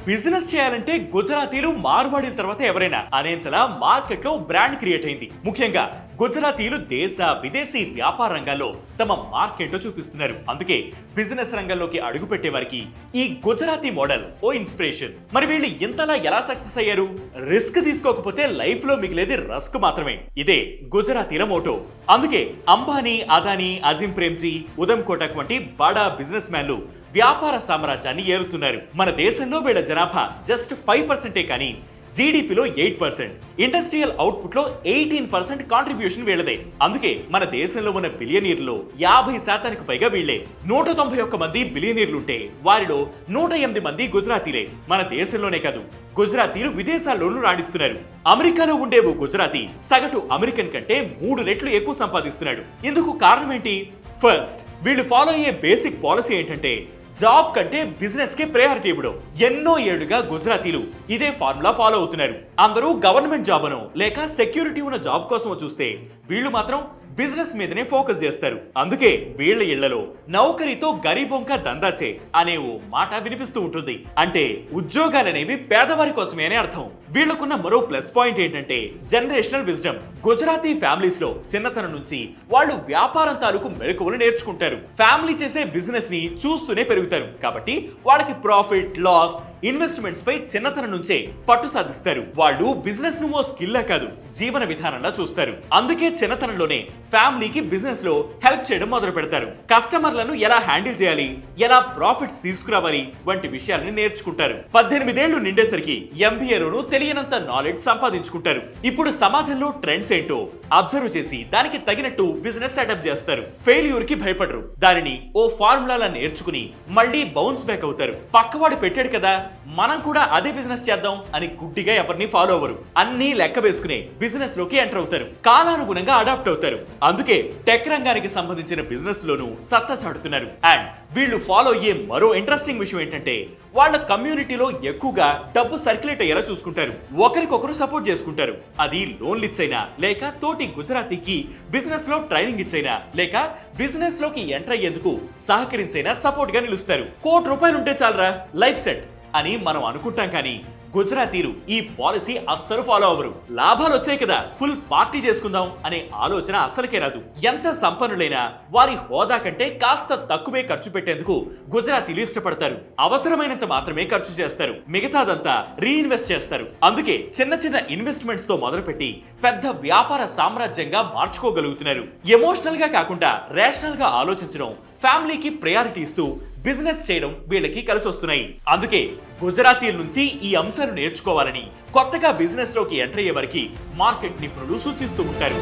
Business చేయాలంటే గుజరాతీలు మార్వాడీల తర్వాత ఎవరైనా అనేంతలా మార్కెట్ లో బ్రాండ్ క్రియేట్ అయింది. ముఖ్యంగా గుజరాతీలు దేశ విదేశీ వ్యాపార రంగాల్లో తమ మార్కెట్ చూపిస్తున్నారు. అందుకే బిజినెస్ రంగంలోకి అడుగు పెట్టే వారికి ఈ గుజరాతీ మోడల్ ఓ ఇన్స్పిరేషన్. మరి వీళ్ళు ఇంతలా ఎలా సక్సెస్ అయ్యారు? రిస్క్ తీసుకోకపోతే లైఫ్ లో మిగిలేది రస్క్ మాత్రమే. ఇదే గుజరాతీల మోటో. అందుకే అంబానీ, అదానీ, అజిమ్ ప్రేమ్జీ, ఉదమ్ కోటక్ వంటి బడా బిజినెస్ మ్యాన్లు వ్యాపార సామ్రాజ్యాన్ని ఏలుతున్నారు. మన దేశంలో వీళ్ళ జనాభా జస్ట్ 5% కానీ జీడీపీలో 8%, ఇండస్ట్రియల్ అవుట్పుట్ లో 18% కాంట్రిబ్యూషన్ వీళ్ళదే. అందుకే మన దేశంలో ఉన్న బిలియనీర్లో 50% పైగా వీళ్లే. 191 మంది బిలియనీర్లుంటే వారిలో 108 మంది గుజరాతీలే. మన దేశంలోనే కాదు, గుజరాతీలు విదేశాల్లోనూ రాణిస్తున్నారు. అమెరికాలో ఉండే ఓ గుజరాతీ సగటు అమెరికన్ కంటే 3 రెట్లు ఎక్కువ సంపాదిస్తున్నాడు. ఇందుకు కారణం ఏంటి? ఫస్ట్, వీళ్ళు ఫాలో అయ్యే బేసిక్ పాలసీ ఏంటంటే జాబ్ కంటే బిజినెస్ కే ప్రయారిటీ ఇవ్వడం. ఎన్నో ఏళ్లుగా గుజరాతీలు ఇదే ఫార్ములా ఫాలో అవుతున్నారు. అందరూ గవర్నమెంట్ జాబ్ అనో లేక సెక్యూరిటీ ఉన్న జాబ్ కోసం చూస్తే వీళ్ళు మాత్రం బిజినెస్ మీదనే ఫోకస్ చేస్తారు. అందుకే వీళ్ళ ఇళ్లలో నౌకరీతో గరీబొంక దందాచే అనే ఓ మాట వినిపిస్తూ ఉంటుంది. అంటే ఉద్యోగాలనేవి పేదవారి కోసమే అనే అర్థం. వీళ్ళకున్న మరో ప్లస్ పాయింట్ ఏంటంటే జనరేషనల్ విజ్డమ్. గుజరాతీ ఫ్యామిలీస్ లో చిన్నతనం నుంచి వాళ్ళు వ్యాపారం తాలూకు మెలకువలు నేర్చుకుంటారు. ఫ్యామిలీ చేసే బిజినెస్ ని చూస్తూనే పెరుగుతారు. కాబట్టి వాళ్ళకి ప్రాఫిట్, లాస్, ఇన్వెస్ట్మెంట్స్ పై చిన్నతనం నుంచే పట్టు సాధిస్తారు. వాళ్ళు బిజినెస్ ను ఓ స్కిల్ కాదు, జీవన విధానంలా చూస్తారు. అందుకే చిన్నతనంలోనే ఫ్యామిలీకి బిజినెస్ లో హెల్ప్ చేయడం మొదలు పెడతారు. కస్టమర్లను ఎలా హ్యాండిల్ చేయాలి, ఎలా ప్రాఫిట్స్ తీసుకురావాలి వంటి విషయాలను నేర్చుకుంటారు. 18 ఏళ్లు నిండేసరికి ఎంబీఏలోనూ తెలియనంత నాలెడ్జ్ సంపాదించుకుంటారు. ఇప్పుడు సమాజంలో ట్రెండ్స్ ఏంటో అబ్జర్వ్ చేసి దానికి తగినట్టు బిజినెస్ సెటప్ చేస్తారు. ఫెయిల్యూర్ కి భయపడరు. దానిని ఓ ఫార్ములా నేర్చుకుని మళ్ళీ బౌన్స్ బ్యాక్ అవుతారు. పక్కవాడు పెట్టాడు కదా, మనం కూడా అదే బిజినెస్ చేద్దాం అని గుడ్డిగా ఎవరిని ఫాలో అవ్వరు. అన్ని లెక్క వేసుకునే బిజినెస్ లోకి ఎంటర్ అవుతారు. కాలానుగుణంగా అడాప్ట్ అవుతారు. అందుకే టెక్ రంగానికి సంబంధించిన బిజినెస్ లోనూ సత్తా చాటుతున్నారు. అండ్ వీళ్ళు ఫాలో అయ్యే మరో ఇంట్రెస్టింగ్ విషయం ఏంటంటే వాళ్ళ కమ్యూనిటీలో ఎక్కువగా డబ్బు సర్క్యులేట్ అయ్యేలా చూసుకుంటారు. ఒకరికొకరు సపోర్ట్ చేసుకుంటారు. అది లోన్లు ఇచ్చైనా లేక తోటి గుజరాతీకి బిజినెస్ లో ట్రైనింగ్ ఇచ్చైనా లేక బిజినెస్ లోకి ఎంటర్ అయ్యేందుకు సహకరించైనా సపోర్ట్ గా నిలుస్తారు. ₹1 ఉంటే చాలరా లైఫ్ సెట్ అని మనం అనుకుంటాం, కానీ గుజరాతీలు ఈ పాలసీ అస్సలు ఫాలో అవ్వరు. లాభాలు వచ్చాయి కదా ఫుల్ పార్టీ చేసుకుందాం అనే ఆలోచన అస్సలకే రాదు. ఎంత సంపన్నులైనా వారి హోదా కంటే కాస్త తక్కువే ఖర్చు పెట్టేందుకు గుజరాతీలు ఇష్టపడతారు. అవసరమైనంత మాత్రమే ఖర్చు చేస్తారు, మిగతాదంతా రీఇన్వెస్ట్ చేస్తారు. అందుకే చిన్న చిన్న ఇన్వెస్ట్మెంట్స్ తో మొదలుపెట్టి పెద్ద వ్యాపార సామ్రాజ్యంగా మార్చుకోగలుగుతున్నారు. ఎమోషనల్ గా కాకుండా రేషనల్ గా ఆలోచించడం, ఫ్యామిలీకి ప్రయారిటీ ఇస్తూ బిజినెస్ చేయడం వీళ్ళకి కలిసి వస్తున్నాయి. అందుకే గుజరాతీల నుంచి ఈ అంశాలు నేర్చుకోవాలని కొత్తగా బిజినెస్ లోకి ఎంటర్ అయ్యే వారికి మార్కెట్ నిపుణులు సూచిస్తూ ఉంటారు.